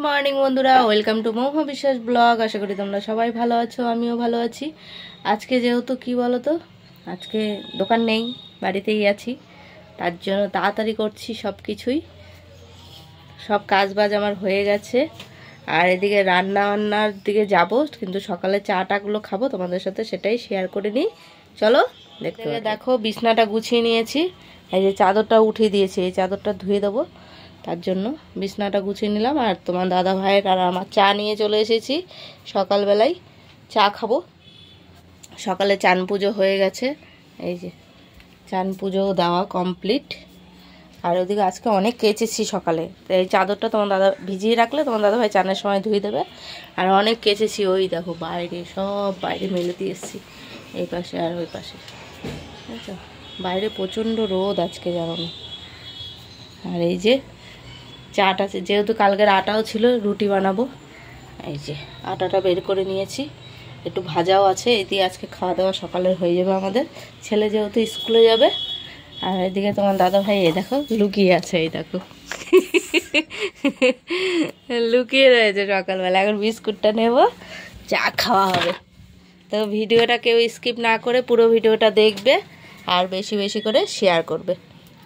Morning বন্ধুরা, welcome to মৌহ বিশ্বাস blog. আশা করি তোমরা সবাই ভালো আছো, আমিও ভালো আছি। আজকে যেহেতু কি বলো তো, আজকে দোকান নেই, বাড়িতেই আছি, তার জন্য তাড়াতাড়ি করছি সব কিছুই। সব কাজ বাজ আমার হয়ে গেছে, আর এদিকে রান্না বান্নার দিকে যাব, কিন্তু সকালে চাটাগুলো খাবো তোমাদের সাথে, সেটাই শেয়ার করে নিই। চলো দেখতে। দেখো বিছনাটা গুছিয়ে নিয়েছি, এই যে চাদরটা উঠিয়ে দিয়েছি, এই চাদরটা ধুয়ে দেবো, তার জন্য বিছনাটা গুছিয়ে নিলাম। আর তোমার দাদা ভাইয়ের আর আমার চা নিয়ে চলে এসেছি। সকালবেলায় চা খাবো, সকালে চান পুজো হয়ে গেছে, এই যে চান পুজো দেওয়া কমপ্লিট। আর ওদিকে আজকে অনেক কেচেছি সকালে, এই চাদরটা তোমার দাদা ভিজিয়ে রাখলে তোমার দাদা ভাই চানের সময় ধুয়ে দেবে। আর অনেক কেচেছি, ওই দেখো বাইরে সব বাইরে মেলে দিয়ে এসেছি, এই পাশে আর ওই পাশে, বুঝছো, বাইরে প্রচণ্ড রোদ আজকে, জানো না। আর এই যে চাটা, যেহেতু কালকের আটাও ছিল, রুটি বানাবো, এই যে আটাটা বের করে নিয়েছি, একটু ভাজাও আছে, এই দিয়ে আজকে খাওয়া দাওয়া সকালের হয়ে যাবে আমাদের। ছেলে যেহেতু স্কুলে যাবে। আর এদিকে তোমার দাদা ভাই এই দেখো লুকিয়ে আছে, এই দেখো লুকিয়ে রয়েছে সকালবেলা। এখন বিস্কুটটা নেব, চা খাওয়া হবে। তো ভিডিওটা কেউ স্কিপ না করে পুরো ভিডিওটা দেখবে, আর বেশি বেশি করে শেয়ার করবে।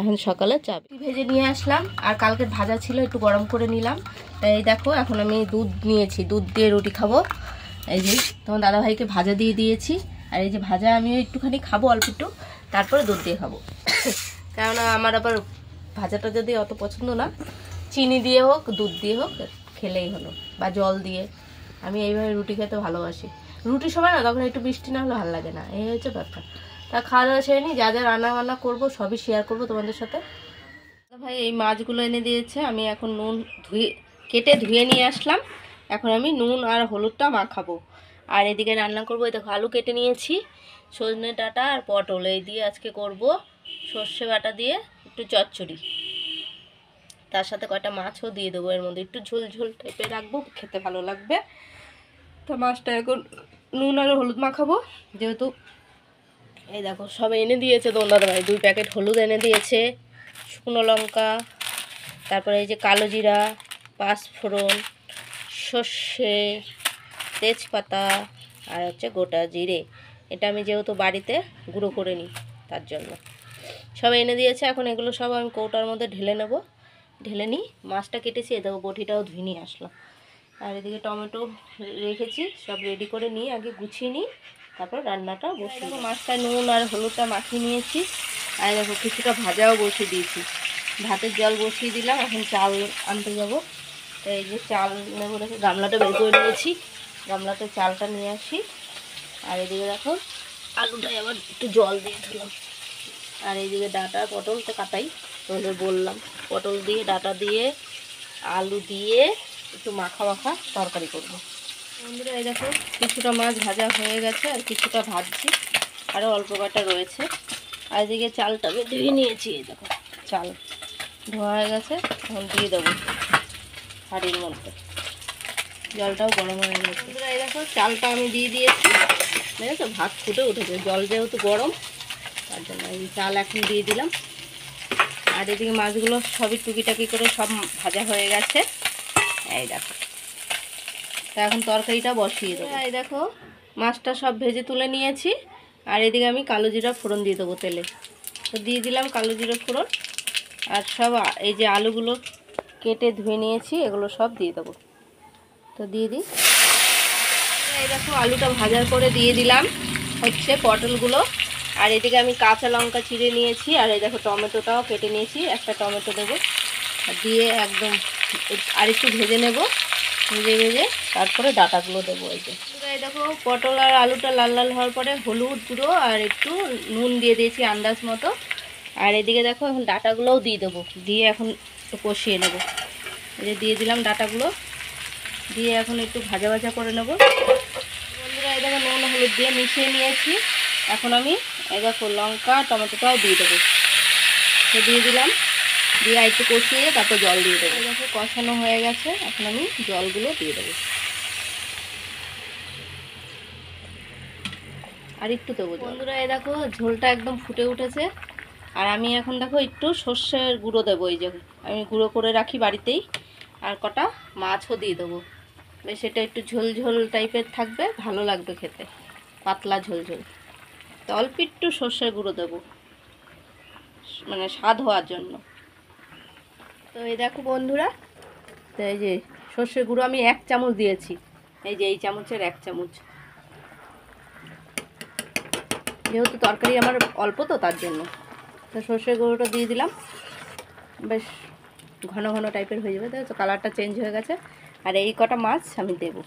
এখন সকালে চা ভেজে নিয়ে আসলাম, আর কালকে ভাজা ছিল, একটু গরম করে নিলাম। তাই এই দেখো এখন আমি দুধ নিয়েছি, দুধ দিয়ে রুটি খাবো। এই যে তোমার দাদাভাইকে ভাজা দিয়ে দিয়েছি, আর এই যে ভাজা আমিও একটুখানি খাবো, অল্প একটু, তারপরে দুধ দিয়ে খাবো। কেননা আমার আবার ভাজাটা যদি অত পছন্দ না, চিনি দিয়ে হোক দুধ দিয়ে হোক খেলেই হলো, বা জল দিয়ে। আমি এইভাবে রুটি খেতে ভালোবাসি। রুটির সময় না তখন একটু বৃষ্টি না হলে ভালো লাগে না, এই হচ্ছে ব্যাপার। তা খাওয়া দাওয়া সেরে নিই, যা যা রান্না বান্না করবো সবই শেয়ার করবো তোমাদের সাথে। ভাই এই মাছগুলো এনে দিয়েছে, আমি এখন নুন কেটে ধুয়ে নিয়ে আসলাম। এখন আমি নুন আর হলুদটা মাখাবো, আর এদিকে রান্না করবো। এই দেখো আলু কেটে নিয়েছি, সজনে ডাঁটা আর পটল এই দিয়ে আজকে করব সর্ষে বাটা দিয়ে একটু চচ্চড়ি। তার সাথে কয়টা মাছও দিয়ে দেবো, এর মধ্যে একটু ঝোল ঝোল টাইপের রাখবো, খেতে ভালো লাগবে। তো মাছটা এখন নুন আর হলুদ মাখাবো, যেহেতু এই দেখো সব এনে দিয়েছে তোমার দাদা ভাই। 2 প্যাকেট হলুদ এনে দিয়েছে, শুকনো লঙ্কা, তারপরে এই যে কালো জিরা, পাঁচফোড়ন, সর্ষে, তেজপাতা, আর হচ্ছে গোটা জিরে। এটা আমি যেহেতু বাড়িতে গুঁড়ো করে নিই, তার জন্য সব এনে দিয়েছে। এখন এগুলো সব আমি কৌটার মধ্যে ঢেলে নেব, ঢেলে নিই। মাছটা কেটেছি, এ দেখো বটিটাও ধুয়ে নিয়ে আসলাম। আর এদিকে টমেটো রেখেছি, সব রেডি করে নিয়ে আগে গুছিয়ে নিই, তারপর রান্নাটা বসিয়ে দেবো। মাছটা নুন আর হলুদটা মাখিয়ে নিয়েছি, আর দেখো কিছুটা ভাজাও বসিয়ে দিয়েছি। ভাতের জল বসিয়ে দিলাম, এখন চাল আনতে যাবো। তো এই যে চাল নেবো, দেখো গামলাটা বের করে নিয়েছি, গামলাতে চালটা নিয়ে আসি। আর এদিকে দেখো আলুটাই আবার একটু জল দিয়ে দিলাম। আর এইদিকে ডাঁটা পটল তো কাটাই, তোমাদের বললাম, পটল দিয়ে ডাঁটা দিয়ে আলু দিয়ে একটু মাখা মাখা তরকারি করবো। বন্ধুরা এই দেখো কিছুটা মাছ ভাজা হয়ে গেছে, আর কিছুটা ভাজছি, আরও অল্প কটা রয়েছে। আর এদিকে চালটা ধুয়ে নিয়েছি, এই দেখো চাল ধোয়া হয়ে গেছে, এখন দিয়ে দেবো হাঁড়ির মধ্যে। জলটাও গরম হয়ে গেছে। বন্ধুরা এই দেখো চালটা আমি দিয়ে দিয়েছি, দেখেছো ভাত ফুটে উঠেছে, জল যেহেতু গরম তার জন্য এই চাল এখন দিয়ে দিলাম। আর এদিকে মাছগুলো সবই টুকিটাকি করে সব ভাজা হয়ে গেছে, এই দেখো। তা এখন তরকারিটা বসিয়ে দেবো। এই দেখো মাছটা সব ভেজে তুলে নিয়েছি, আর এদিকে আমি কালো জিরা ফোড়ন দিয়ে দেবো তেলে। তো দিয়ে দিলাম কালো জিরা ফোড়ন, আর সব এই যে আলুগুলো কেটে ধুয়ে নিয়েছি এগুলো সব দিয়ে দেবো। তো দিয়ে দিই। এই দেখো আলুটা ভাজার করে দিয়ে দিলাম হচ্ছে পটলগুলো, আর এদিকে আমি কাঁচা লঙ্কা চিড়ে নিয়েছি, আর এই দেখো টমেটোটাও কেটে নিয়েছি, একটা টমেটো দেবো, দিয়ে একদম আর একটু ভেজে নেব, ভেজে ভেজে তারপরে ডাঁটাগুলো দেবো। এই দেখো পটল আর আলুটা লাল লাল হওয়ার পরে হলুদ গুঁড়ো আর একটু নুন দিয়ে দিয়েছি আন্দাজ মতো। আর এদিকে দেখো এখন ডাঁটাগুলোও দিয়ে দেবো, দিয়ে এখন একটু কষিয়ে নেব। এই যে দিয়ে দিলাম ডাঁটাগুলো, দিয়ে এখন একটু ভাজা ভাজা করে নেব। বন্ধুরা এই দেখো নুন হলুদ দিয়ে মিশিয়ে নিয়েছি, এখন আমি এই দেখো লঙ্কা টমেটোটাও দিয়ে দেবো। তো দিয়ে দিলাম, দিয়ে একটু কষিয়ে তারপর জল দিয়ে দেবো। দেখো কষানো হয়ে গেছে, এখন আমি জলগুলো দিয়ে দেবো, আর একটু দেবো। বন্ধুরা এই দেখো ঝোলটা একদম ফুটে উঠেছে, আর আমি এখন দেখো একটু সর্ষের গুঁড়ো দেবো। এই যে আমি গুঁড়ো করে রাখি বাড়িতেই, আর কটা মাছও দিয়ে দেবো। বেশ এটা একটু ঝোল ঝোল টাইপের থাকবে, ভালো লাগবে খেতে, পাতলা ঝোল ঝোল। তো অল্প একটু সর্ষের গুঁড়ো দেবো, মানে স্বাদ হওয়ার জন্য। তো এই দেখো বন্ধুরা, তো এই যে সর্ষের গুঁড়ো আমি 1 চামচ দিয়েছি, এই যে এই চামচের 1 চামচ, যেহেতু তরকারি আমার অল্প তো তার জন্য। তো সর্ষের গুঁড়োটা দিয়ে দিলাম, বেশ ঘন ঘন টাইপের হয়ে যাবে, দেখো কালারটা চেঞ্জ হয়ে গেছে। আর এই কটা মাছ আমি দেবো।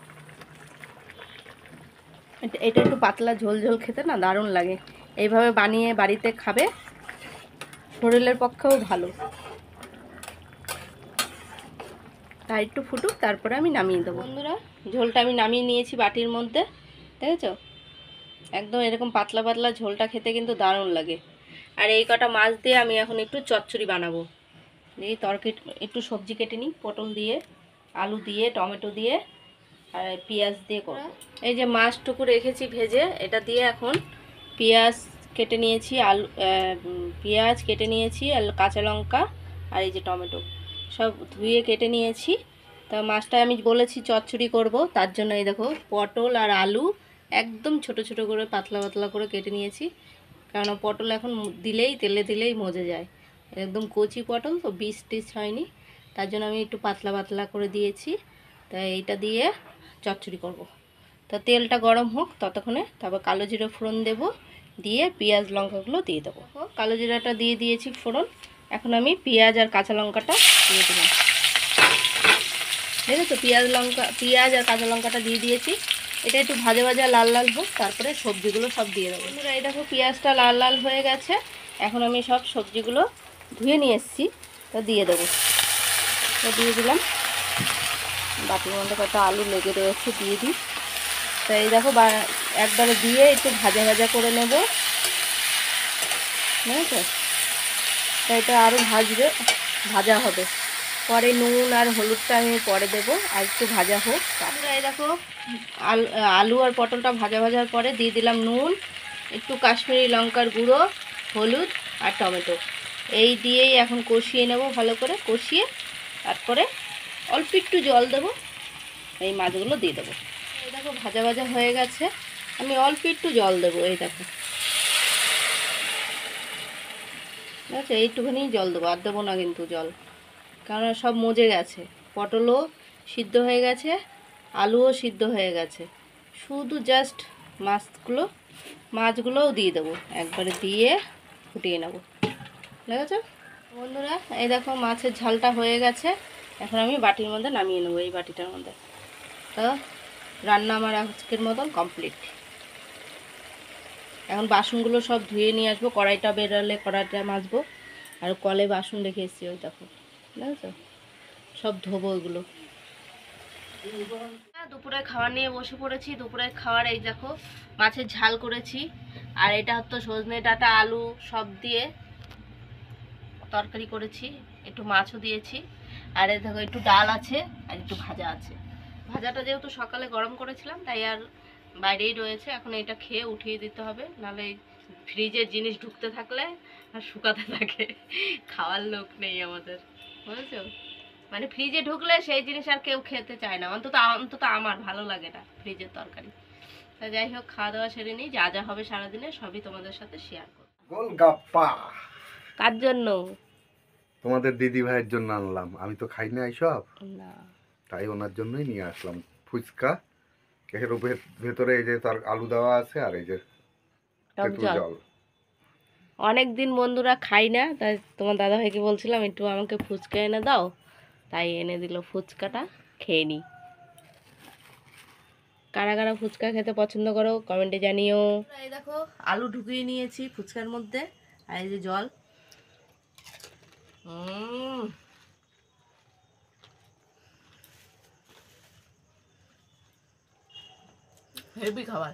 এটা একটু পাতলা ঝোল ঝোল খেতে না দারুণ লাগে, এইভাবে বানিয়ে বাড়িতে খাবে, শরীরের পক্ষেও ভালো। তাই একটু ফুটুক, তারপরে আমি নামিয়ে দেবো। বন্ধুরা, ঝোলটা আমি নামিয়ে নিয়েছি বাটির মধ্যে, দেখেছো একদম এরকম পাতলা পাতলা ঝোলটা খেতে কিন্তু দারুণ লাগে। আর এই কটা মাছ দিয়ে আমি এখন একটু চচ্চড়ি বানাবো। এই তরকারি একটু সবজি কেটে নিই, পটল দিয়ে, আলু দিয়ে, টমেটো দিয়ে আর পেঁয়াজ দিয়ে করব। এই যে মাছটুকু রেখেছি ভেজে, এটা দিয়ে এখন পেঁয়াজ কেটে নিয়েছি, আলু পেঁয়াজ কেটে নিয়েছি, আর কাঁচা লঙ্কা আর এই যে টমেটো সব ধুয়ে কেটে নিয়েছি। তা মাছটা আমি বলেছি চচ্চড়ি করব, তার জন্য এই দেখো পটল আর আলু একদম ছোট ছোট করে পাতলা পাতলা করে কেটে নিয়েছি, কারণ পটল এখন দিলেই তেলে দিলেই মজে যায়, একদম কচি পটল তো বীজ টিজ হয়নি, তার জন্য আমি একটু পাতলা পাতলা করে দিয়েছি। তাই এইটা দিয়ে চচ্চড়ি করব। তা তেলটা গরম হোক ততক্ষণে, তারপর কালো জিরা ফোড়ন দেব, দিয়ে পেঁয়াজ লঙ্কাগুলো দিয়ে দেবো। কালো জিরাটা দিয়ে দিয়েছি ফোড়ন, এখন আমি পেঁয়াজ আর কাঁচা লঙ্কাটা দিয়ে দিলাম। দেখেছো পেঁয়াজ আর কাঁচা লঙ্কাটা দিয়ে দিয়েছি, এটা একটু ভাজা ভাজা লাল লাল হোক, তারপরে সবজিগুলো সব দিয়ে দেবো। বন্ধুরা এই দেখো পেঁয়াজটা লাল লাল হয়ে গেছে, এখন আমি সব সবজিগুলো ধুয়ে নিয়ে এসেছি, তা দিয়ে দেবো। তো দিয়ে দিলাম, বাটির মধ্যে কটা আলু লেগে রয়েছে দিয়ে দিই। তো এই দেখো একবারে দিয়ে একটু ভাজা ভাজা করে নেব, বুঝেছো? তো এটা আরও ভাজা হবে, পরে নুন আর হলুদটা আমি পরে দেবো, আর একটু ভাজা হোক। তারপরে এই দেখো আলু আর পটলটা ভাজা ভাজার পরে দিয়ে দিলাম নুন, একটু কাশ্মীরি লঙ্কার গুঁড়ো, হলুদ আর টমেটো, এই দিয়েই এখন কষিয়ে নেব, ভালো করে কষিয়ে তারপরে অল্প একটু জল দেবো, এই মাছগুলো দিয়ে দেবো। এই দেখো ভাজা ভাজা হয়ে গেছে, আমি অল্প একটু জল দেবো, এই দেখো ঠিক আছে, এইটুখানি জল দেবো, আর দেবো না কিন্তু জল, কারণ সব মজে গেছে, পটলও সিদ্ধ হয়ে গেছে, আলুও সিদ্ধ হয়ে গেছে, শুধু জাস্ট মাছগুলোও দিয়ে দেবো, একবারে দিয়ে ফুটিয়ে নেব। দেখেছো বন্ধুরা, এই দেখো মাছের ঝালটা হয়ে গেছে, এখন আমি বাটির মধ্যে নামিয়ে নেবো, এই বাটিটার মধ্যে। তো রান্না আমার আজকের মতন কমপ্লিট। এখন বাসনগুলো সব ধুয়ে নিয়ে আসবো, কড়াইটা বেরোলে কড়াইটা মাজবো, আর কলে বাসন রেখে এসেছি ওই দেখো, বুঝেছো সব ধোবো ওইগুলো। দুপুরে খাবার নিয়ে বসে পড়েছি, দুপুরে খাবার এই দেখো মাছের ঝাল করেছি, আর এটা হচ্ছে সজনে ডাঁটা আলু সব দিয়ে তরকারি করেছি, একটু মাছও দিয়েছি, আর এই দেখো একটু ডাল আছে আর একটু ভাজা আছে। ভাজাটা যেহেতু সকালে গরম করেছিলাম তাই আর বাইরেই রয়েছে, এখন এটা খেয়ে উঠিয়ে দিতে হবে, নাহলে ফ্রিজের জিনিস ঢুকতে থাকলে আর শুকাতে থাকে, খাওয়ার লোক নেই আমাদের, বুঝেছো? মানে ফ্রিজে ঢুকলে সেই জিনিস আর কেউ খেতে চায় না, অন্তত আমার ভালো লাগে না ফ্রিজের তরকারি। তা যাই হোক, খাওয়া দাওয়া সেরে নিই, যা যা হবে সারাদিনে সবই তোমাদের সাথে শেয়ার করব। গোলগাপ্পা কার জন্য? তোমাদের দিদি ভাইয়ের জন্য আনলাম, আমি তো খাই না এইসব, না, তাই ওনার জন্যই নিয়ে আসলাম। ফুচকা এর ভেতরে এই যে তার আলু দেওয়া আছে, আর এই যে জল। অনেকদিন বন্ধুরা খাই না, তাই তোমার দাদা ভাইকে বলছিলাম একটু আমাকে ফুচকা এনে দাও, তাই এনে দিল ফুচকাটা, খেয়ে নি। কারা কারা ফুচকা খেতে পছন্দ করো কমেন্টে জানিও। এই দেখো আলু ঢুকিয়ে নিয়েছি ফুচকার মধ্যে, আর এই যে জল। হেভি খাবার।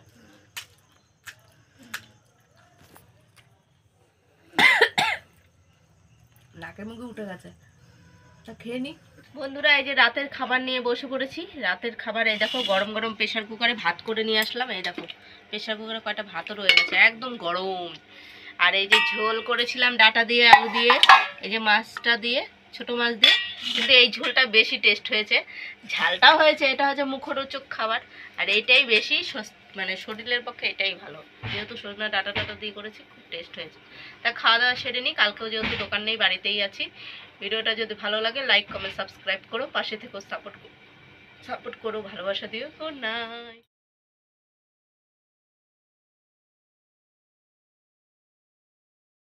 নাকের মুখে উঠে গেছে, তা খেয়ে নি। বন্ধুরা এই যে রাতের খাবার নিয়ে বসে পড়েছি, রাতের খাবার এই দেখো গরম গরম প্রেশার কুকারে ভাত করে নিয়ে আসলাম, এই দেখো প্রেশার কুকারে কয়টা ভাতও রয়ে গেছে একদম গরম। আর এই যে ঝোল করেছিলাম ডাঁটা দিয়ে আলু দিয়ে, এই যে মাছটা দিয়ে ছোট মাছ দিয়ে কিন্তু এই ঝোলটা বেশি টেস্ট হয়েছে, ঝালটাও হয়েছে, এটা হচ্ছে মুখরোচক খাবার। আর এইটাই বেশি মানে শরীরের পক্ষে এটাই ভালো, যেহেতু সজনা ডাটা টাটা দিয়ে করেছি, খুব টেস্ট হয়েছে। তা খাওয়া দাওয়া সেরে নিই, কালকেও যেহেতু দোকান নেই বাড়িতেই আছি। ভিডিওটা যদি ভালো লাগে লাইক কমেন্ট সাবস্ক্রাইব করো, পাশে থেকেও সাপোর্ট করো, ভালোবাসা দিও। Good night.